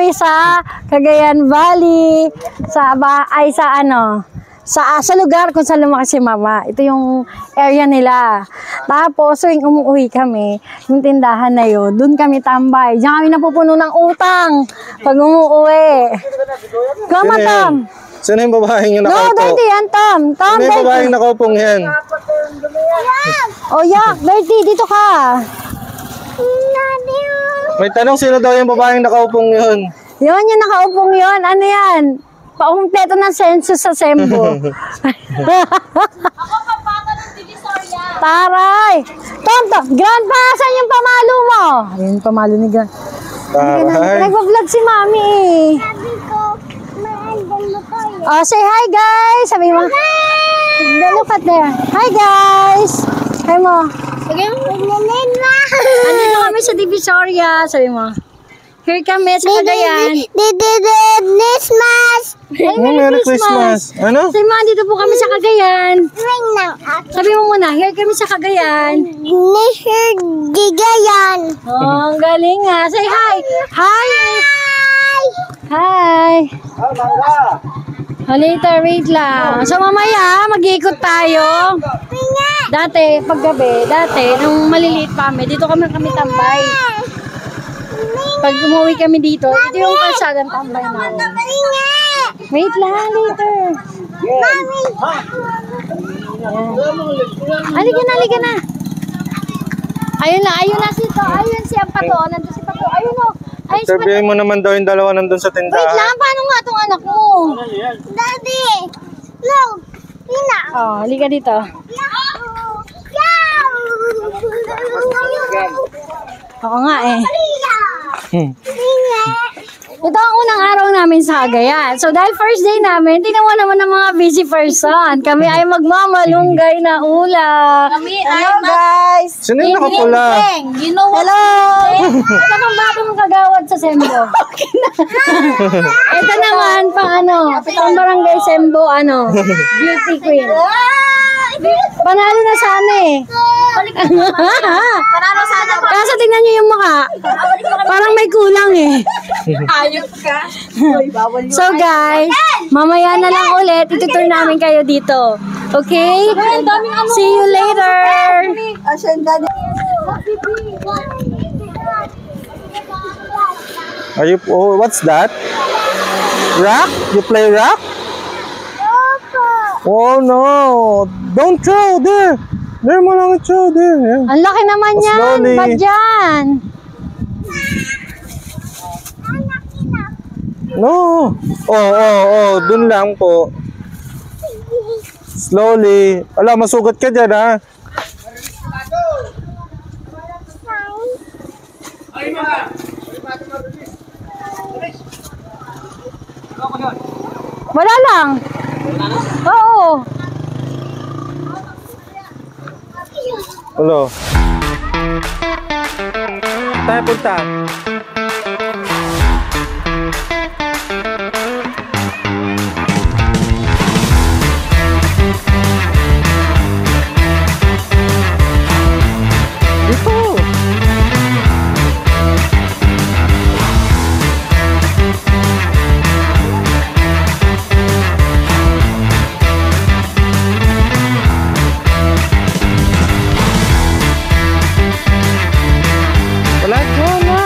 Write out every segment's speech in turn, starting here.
kami sa Cagayan Valley, sa lugar kung saan lumaki si Mama. Ito yung area nila. Tapos, tuwing umuwi kami, yung tindahan na yun, dun kami tambay. Diyan kami napupuno ng utang pag umuwi. Kama, Tom. Sino yung babaeng yung nakaupo? No, dirty yan, Tom. Tom, Sino yung babaeng nakaupong yan? Oh, yak, dirty, dito ka. May tanong, sino daw yung babaeng nakaupong yun? Yun, yung nakaupong yun. Ano yan? Paumpleto ng census sa Sembo. Ako papata ng Divisoria. Taray! Tonto, Grandpa, saan yung pamalo mo? Ayun, pamalo ni Grand. Taray. Nagpa-vlog si Mami eh. Sabi ko, maandang mo kayo. Oh, say hi guys! Sabi mo. Look at there. Hi guys! Hi mo. Sige, magnanin na. Andito kami sa Divisoria. Sabi mo. Here kami sa Cagayan. Christmas. Merry Christmas. Ano? Sabi mo, andito po kami sa Cagayan. Ring ng Sabi mo muna, here kami sa Cagayan. Nisher Gigayan. Oh, ang galing nga. Say hi! Hi! Hi! Oh, later, wait lang. So, mamaya, mag-iikot tayo. Dati, paggabi, nung maliliit pa kami, dito kami tambay. Pag umuwi kami dito, ito yung kalsadang tambay namin. Wait lang, later. Mami. Halika na. Ayun na si to. Ayun si Pato. Nandun si Pato. Ayun o. Ayun si Pato. Sabihin mo naman daw yung dalawa nandun sa Wait tindahan. lang, paano nga itong anak mo? Daddy. No. Tina. Oh, halika dito. Oo nga eh. Ito ang unang araw namin sa Cagayan. So dahil first day namin, tingnan mo naman ng mga busy person. Kami ay magmamalunggay na ulam. Hello guys! Sino yung nakapula? Hello! Ito pang bagong kagawad sa Sembo. Ito naman pang pang barangay Sembo, beauty queen. Panalo na sana eh. Panalo sana pa. Kaso tingnan nyo yung mukha. Parang may kulang eh. Ayos ka. So guys, mamaya na lang ulit. Itutur namin kayo dito. Okay? See you later. Are you, oh, what's that? Rock? You play rock? Oh no! Don't throw there! There mo lang throw there. Yeah. Ang laki naman yan. Slowly. Ba't dyan? No! Oh, dun lang po. Slowly. Ala, masugat ka dyan ha. Wala lang. Oo. Hello. Tayo punta. Dito. Wala na.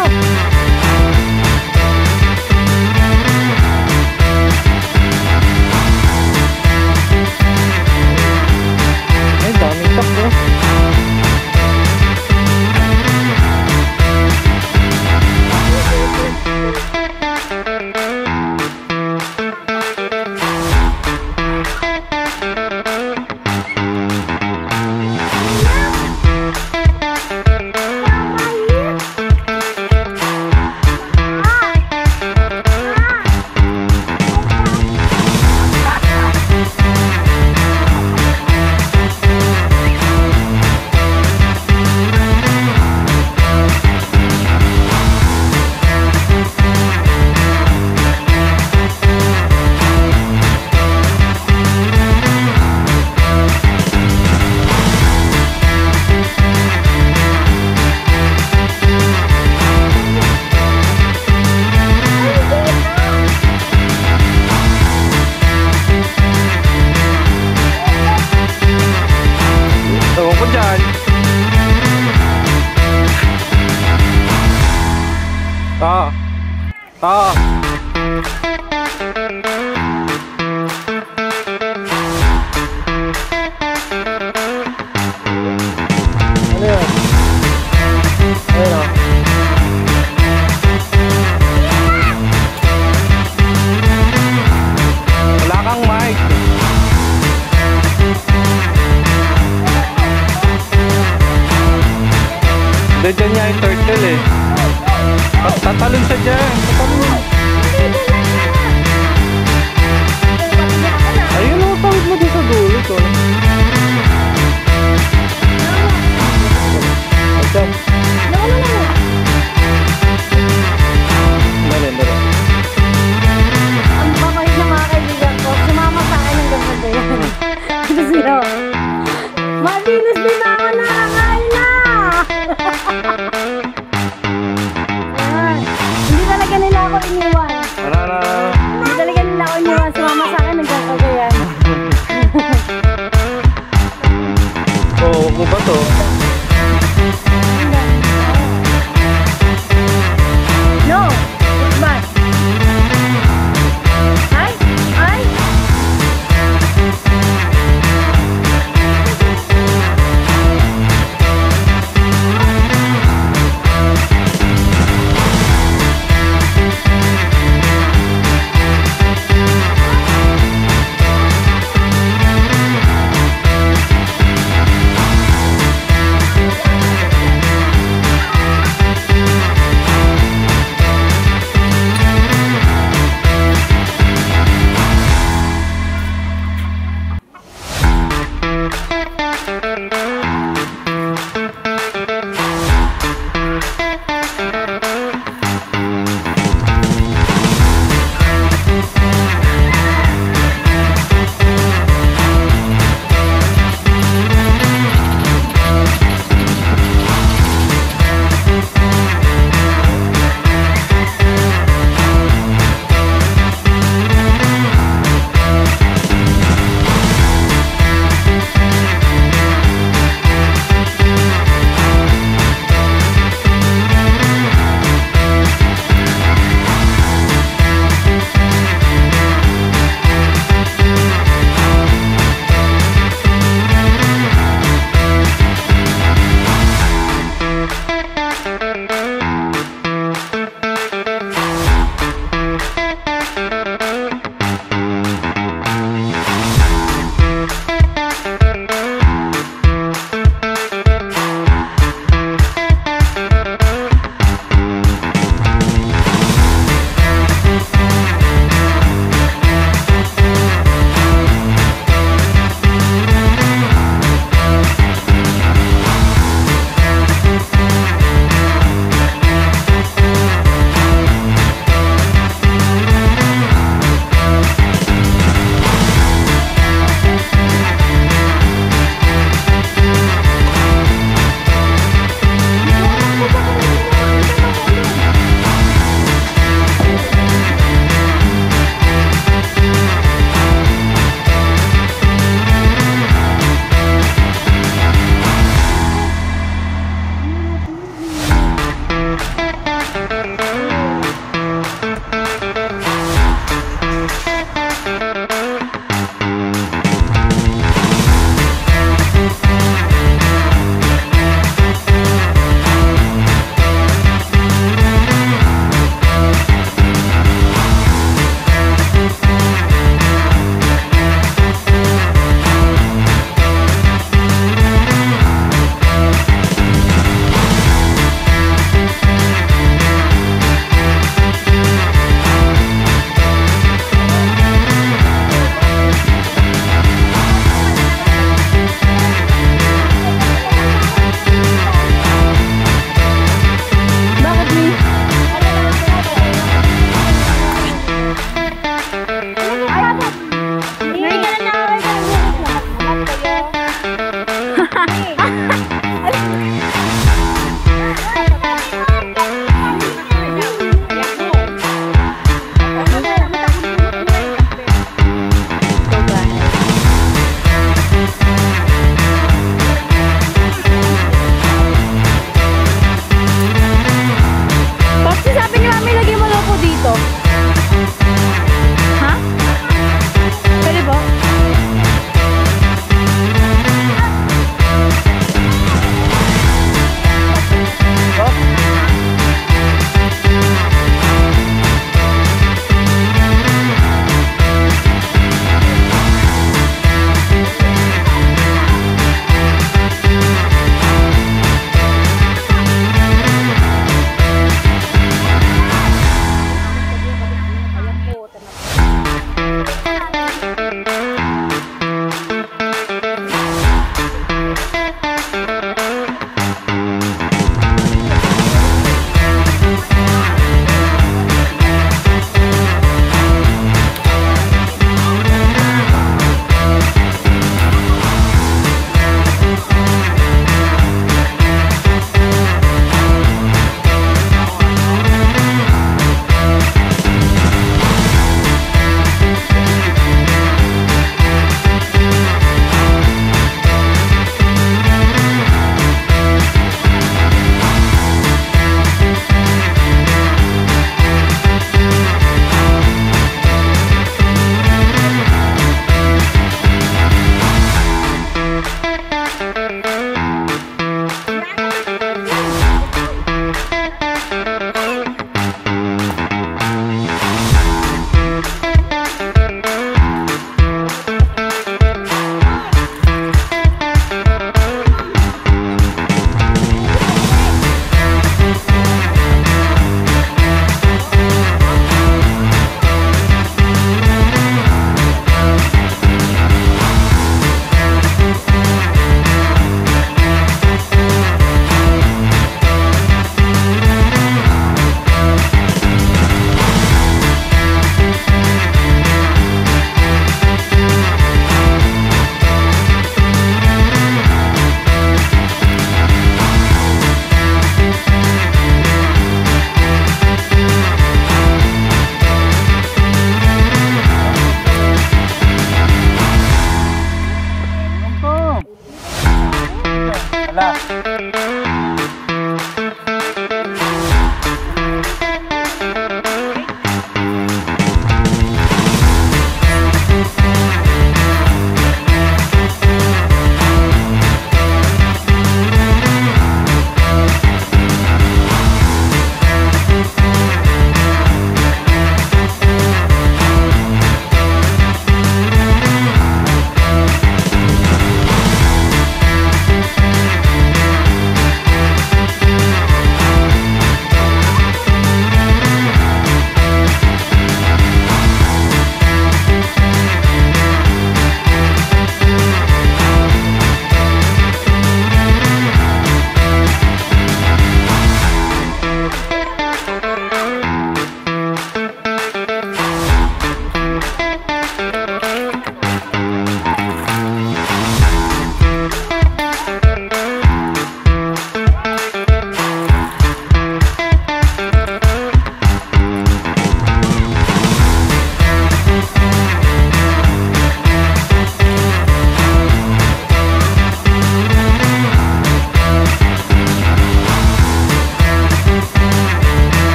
Hindi, dyan niya yung turtle eh. Tatalon siya dyan. Tatalon. Ayun o, tawid mo din sa dulo to. Dyan. Dali. Ang babait na mga kaibigan ko, sumama sa akin ng gabi. Ito sila. Mabilis din ako nakakain na! Ayan. Hindi talaga nila ako iniwan. Ano? Hindi talaga nila ako iniwan. Sumama sa akin ng gagagayan. Oo, ko ba to? No! Bye! Ay! Ay!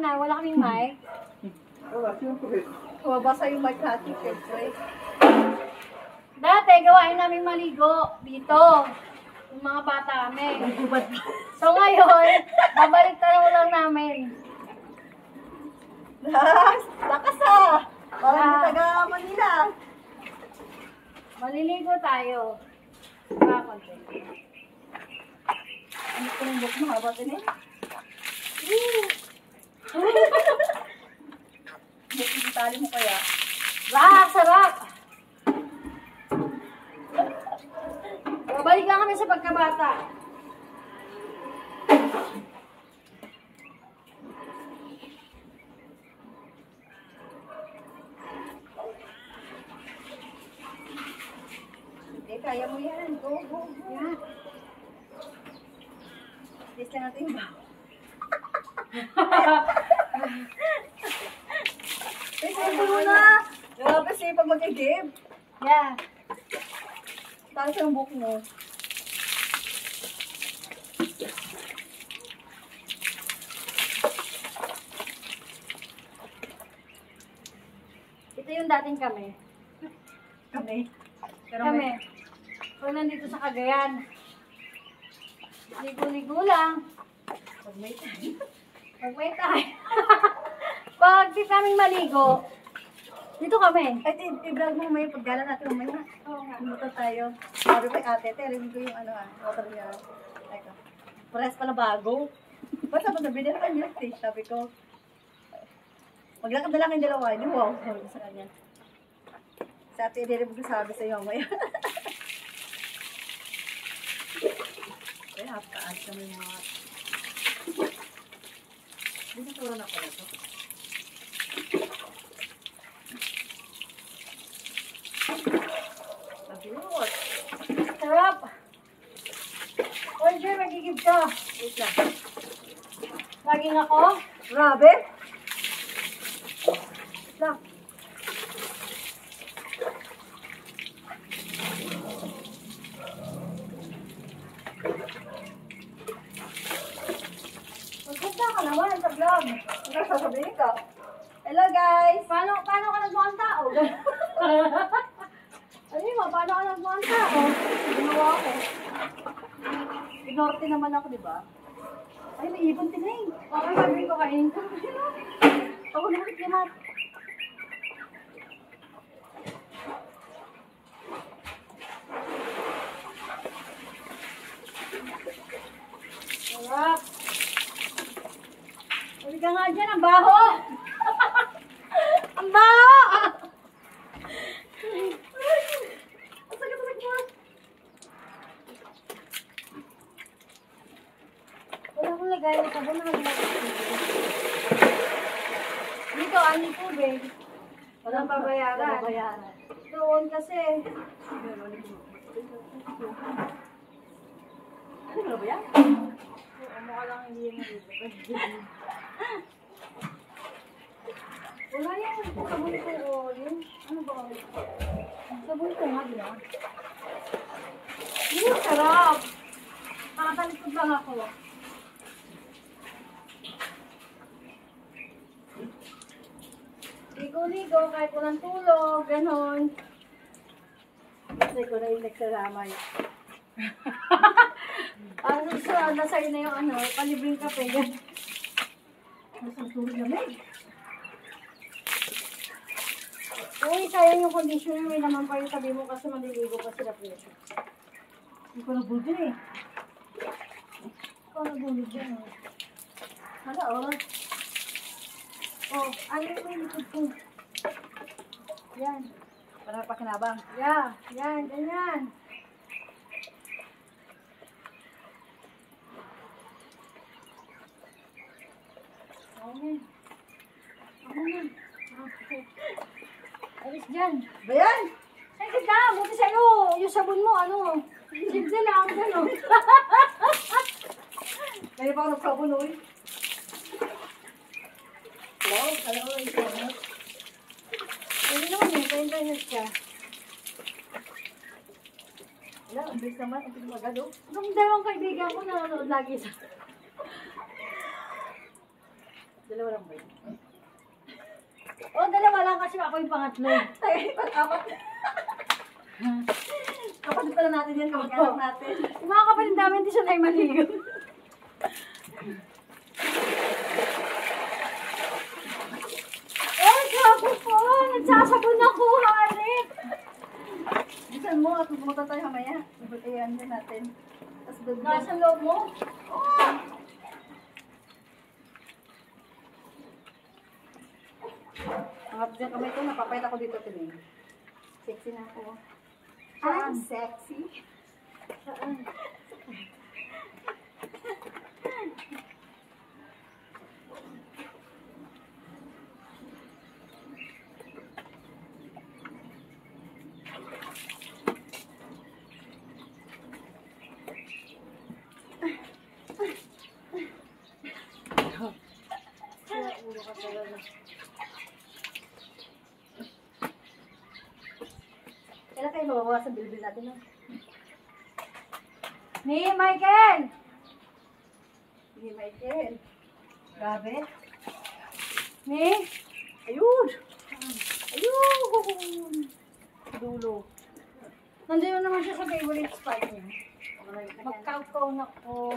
na, wala kaming mic. Bumabasa yung mic natin, syempre. Dati, gawain namin maligo dito. Yung mga bata kami. So ngayon, babalik na lang namin. Lakas ah! Parang taga Manila. Maliligo tayo. Konti. Ano ko yung book mahaba din eh? Tali mo kaya? Sarap! Babalik lang kami sa pagkabata. Kaya mo yan. Go, go, go. Yan. Test lang natin ba? Test mo na! Grabe siya pag mag-give. Yeah. Talas yung book mo. Ito yung dating kami. Kami. Pero Kami. Kung nandito sa Cagayan. Ligo-ligo lang. pag may time. Pag may time. Pag di kaming maligo, dito kami. Ay, i-vlog mo may paggala natin mamaya. Oo nga. Pumunta tayo. Sabi ko ate, tell ko yung ano water niya. Teka. Parehas pala bago. Basta pa nabili naman milk tea. Sabi ko, maglakad na lang yung dalawa. Hindi wow. Sabi ko sa kanya. Sa ate, hindi rin ko sabi sa iyo mamaya. Kaya napakaas kami mga... Hindi na tura na pala ito. Abiyot. Sarap. Oy, Jer, magigib ka. Wait lang. Laging ako. Grabe! Lang. Magpunta ka naman sa vlog. Ano sasabihin ka? Hello guys! Paano ka nagmukhang tao? Ano yun, paano ka nagmukhang tao? Ginawa ako. Inorte naman ako, di ba? Ay, may ibon din eh. Okay, sabihin ko kain ka. Ako naman lahat. Sarap. Uli ka nga dyan, ang baho! Ang baho! Ang sakit mo. Wala akong lagay na sabon na maglagay. Dito, ani tubig. Walang babayaran. Walang bayaran. Doon kasi. Ano ba yan? Mukha lang hindi yung dito. Wala yan. Sabon ko. Yun. Ano ba? Sabon ko nga, di ba? Sarap. Nakatalikod lang ako. Ligo-ligo kahit walang tulog, ganon. Kasi ko na yung nagsasamay. Ano sa sa'yo na yung ano, palibring kape. Nasusunod naman. Uy, sayang yung conditioner. May naman pa yung sabi mo kasi maliligo pa sila presyo. Hindi ko nabulgan eh. Ikaw nagulog yan. Hala, oh. Oh, ano yung likod ko? Yan. Para pakinabang. Yeah, yan, ganyan. Okay. Ako na. Okay. Alis dyan. Ba yan? Sige ka, buti sa'yo. Yung sabon mo, ano? Simple lang, gano'n. Kaya pa ako nagsabon, uy. Wow, kala ko yung sabon. Pwede naman yun, pa-internet ka. Wala, ang bilis naman. Ang bilis magalo. Nung dalawang kaibigan ko nanonood lagi sa... Dalawa lang ba yun? Oh, dalawa lang kasi ako yung pangatlo. Ay, pag-apat. Kapatid pala natin yan, kamag-anak natin. Yung mga kapatid namin, hindi siya na maligo. Eh, gago po! Nagsasabon ako, harit! Bisan mo at pumunta tayo mamaya. Ibutayan din natin. Tapos doon. Nasa loob mo? Ang hapos yung kamay ko, napapayat ako dito today. Sexy na ako. I'm sexy. Kailan kayo mababawas ang bilbil natin, no? Ni Michael! Hindi, Michael. Grabe. Ni? Ayun! Ayun! Dulo. Nandito naman siya sa favorite spot niya. Mag-countdown ako.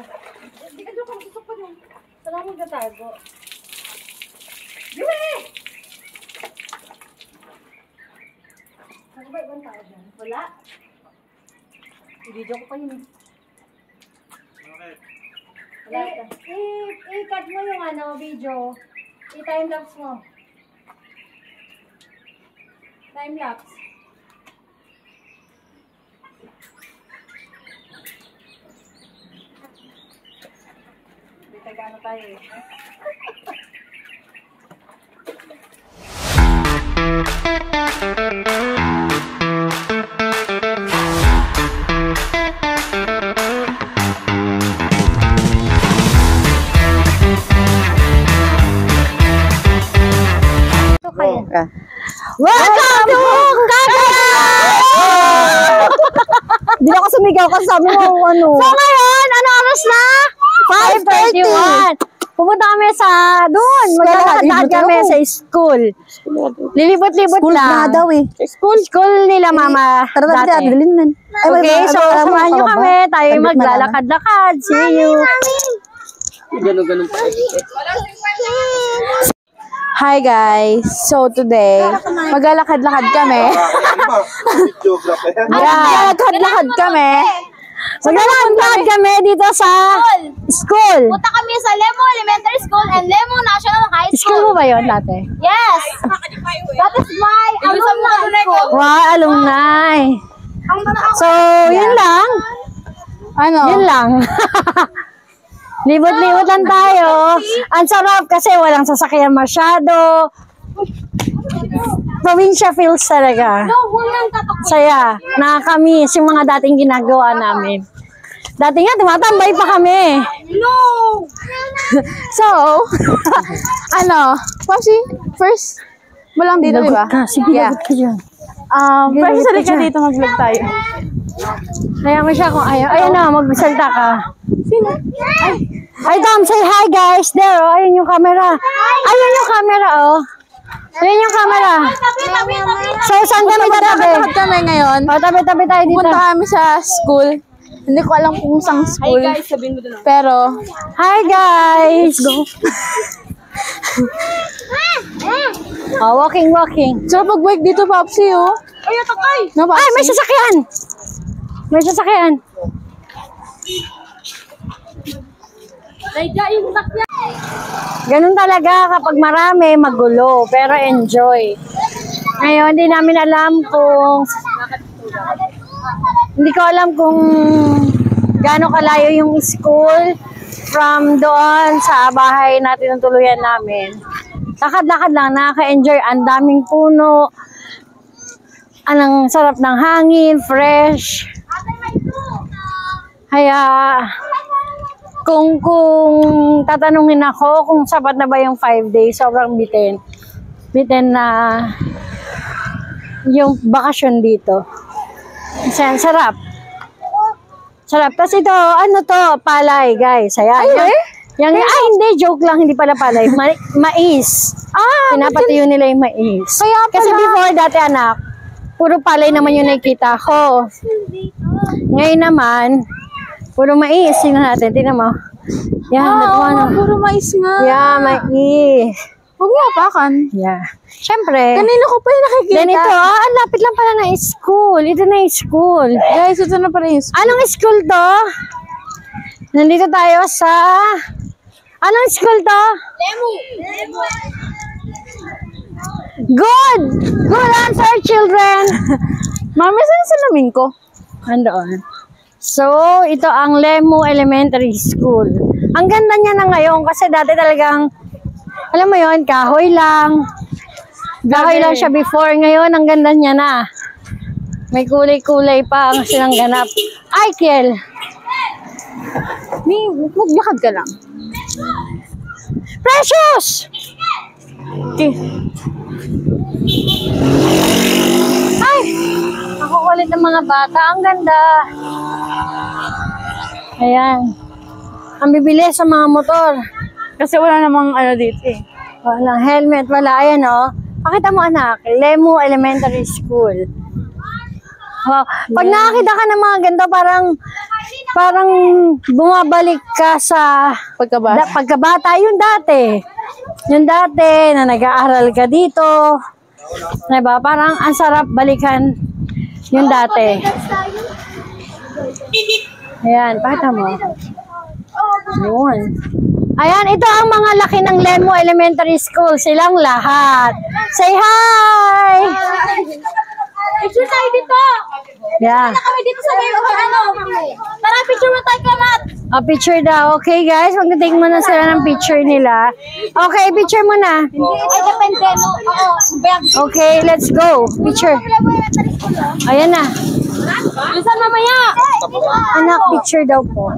Hindi ka doon ka masusukpan mo. Saan ako magtatago? Gawin! Ano ba ibang tao dyan? Wala. I-video ko pa yun eh. Wala ka. I-cut mo yung video. I-timelapse mo. Timelapse. Hindi taga-ano tayo eh. Welcome to Hindi na ako sumigaw kasi sabi mo ano. So ngayon, ano oras na? 5:31. Pupunta kami sa doon. Maglalakad kami sa school. Lilibot-libot School lang. na daw eh. School nila mama Tara na dati. dalhin nan. Okay, so samahan nyo kami. Tayo maglalakad-lakad. See you. Hi guys. So today, maglalakad-lakad kami. Maglalakad-lakad kami. Maglalakad kami dito sa school. Punta kami sa Lemo Elementary School and Lemo National High School School. mo ba yun dati? Yes! That is my alumni school. Wow, alumni. So, yun lang. Ano? Yun lang. Libot-libot lang tayo. Ang sarap kasi walang sasakyan masyado. Provincia feels talaga. Saya. Nakakamiss yung mga dating ginagawa namin. Dati nga, tumatambay pa kami. So, ano? Popsi, first, walang dito, di ba? Sige, Yeah. lagot ka dyan. First, salika dito, mag-vlog tayo. Kaya mo siya kung ayaw. Ayun na, magsalita ka. Sino? Ay, Tom, say hi guys. There, oh. Ayun yung camera. Ayun yung camera, oh. Ayun yung camera. So, saan kami tatabi? Maglalakad kami ngayon. O, tabi-tabi tayo dito. Punta kami sa school. Hindi ko alam kung saan school. Hi guys, sabihin mo doon. Pero, Hi guys. Go. Oh, walking. so pag-bike dito, Popsi, oh. Ay, takay! No, Popsi? Ay, may sasakyan. May sasakyan. Yung sakya. Ganun talaga kapag marami, magulo, pero enjoy. Ngayon, hindi namin alam kung... Hindi ko alam kung gaano kalayo yung school from doon sa bahay natin ng tuluyan namin. Lakad-lakad lang, nakaka-enjoy. Ang daming puno. Anong sarap ng hangin, fresh. Kaya... Kung tatanungin ako kung sapat na ba yung 5 days, sobrang bitin. Bitin na yung bakasyon dito. Kasi ang sarap. Sarap. Tapos ito, ano to? Palay, guys. Ayan. Hindi, joke lang, hindi pala palay. Mais. Pinapatuyo nila yung mais. Kaya pala. Kasi before, dati anak, puro palay naman yung nakikita ko. Ngayon naman, puro mais. Tingnan natin, tingnan mo. Yan, Oo, puro mais nga. Yeah, mais. Huwag niya apakan. Yeah. Siyempre. Kanina ko pa yung nakikita. Then ito, ang lapit lang pala ng school. Ito na yung school. Guys, ito na pala yung school. Anong school to? Nandito tayo sa... Anong school to? Good! Good answer, children! Mami, saan sa namin ko? Andoon. So, ito ang Lemu Elementary School. Ang ganda niya na ngayon kasi dati talagang, alam mo yon, kahoy lang. Kahoy lang siya before. Ngayon, ang ganda niya na. May kulay-kulay pa ang silang ganap. Ay, Kiel! Maglakad ka lang. Precious! Okay. Ay! Ako ulit ng mga bata. Ang ganda. Ayan. Ang bibilis sa mga motor. Kasi wala namang ano dito eh. Walang helmet, wala. Ayan o. Pakita mo anak, Lemu Elementary School. Oh, pag nakakita ka ng mga ganito, parang bumabalik ka sa Pagkabata. pagkabata. Yung dati na nag-aaral ka dito. Diba? Parang ang sarap balikan yung dati. Ayan, pakita mo. Yun. Ayan, ito ang mga laki ng Lemu Elementary School. Silang lahat. Say hi! Picture tayo dito. Yeah. Kami dito sa may ano. Tara, picture mo tayo, Kamat. Picture daw. Okay, guys. Magta-take muna sila ng picture nila. Okay, picture mo na. Ay, depende, no? Oo. Okay, let's go. Picture. Ayan na. Bisan mamaya. Anak, picture daw po.